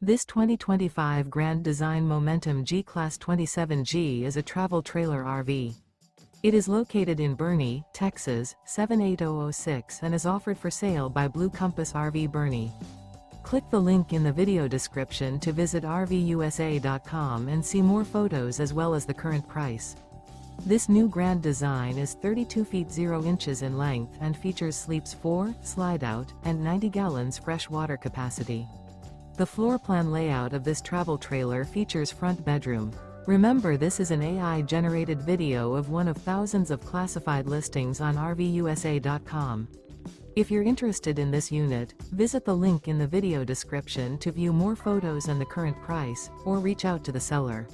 This 2025 Grand Design Momentum G-Class 27G is a travel trailer RV. It is located in Boerne, Texas, 78006 and is offered for sale by Blue Compass RV Boerne. Click the link in the video description to visit RVUSA.com and see more photos as well as the current price. This new Grand Design is 32 feet 0 inches in length and features sleeps 4, slide-out, and 90 gallons fresh water capacity. The floor plan layout of this travel trailer features front bedroom. Remember, this is an AI-generated video of one of thousands of classified listings on RVUSA.com. If you're interested in this unit, visit the link in the video description to view more photos and the current price, or reach out to the seller.